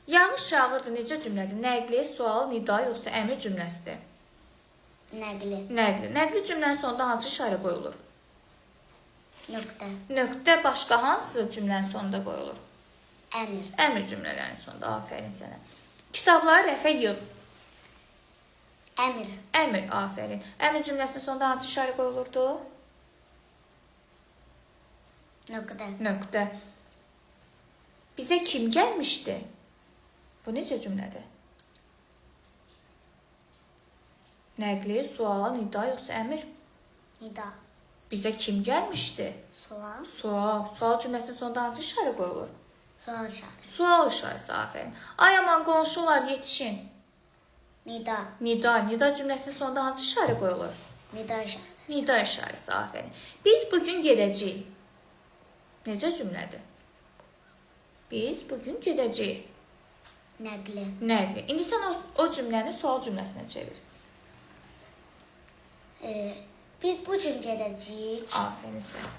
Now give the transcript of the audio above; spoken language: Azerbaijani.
Yağış yağırdı necə cümlədir? Nəqli, sual, nida yoxsa əmr cümləsidir? Nəqli. Nəqli. Nəqli cümlənin sonunda hansı işarə qoyulur? Nöqtə. Nöqtə başqa hansı cümlənin sonunda qoyulur? Əmr. Əmr cümlələrinin sonunda. Afərin sənə. Kitabları rəfə yığ. Əmr. Əmr, afərin. Əmr cümləsinin sonunda hansı işarə qoyulurdu? Nöqtə. Nöqtə. Bizə kim gəlmişdi? Bu necə cümlədir? Nəqli, sual, nida yoxsa əmr? Nida. Bizə kim gəlmişdi? Sual. Sual. Sual cümləsinin sonunda hansı işarə qoyulur? Sual işarəsi. Sual işarəsi, afərin. Ay aman qonşular yetişin. Nida. Nida. Nida cümləsinin sonunda hansı işarə qoyulur? Nida işarəsi. Nida işarəsi, afərin. Biz bugün gedəcəyik. Necə cümlədir? Biz bugün gedəcəyik. Nəqli. Nəqli. İndi sən o cümləni sual cümləsinə çevir. Biz bu gün gedəcəyik. Afərin sən.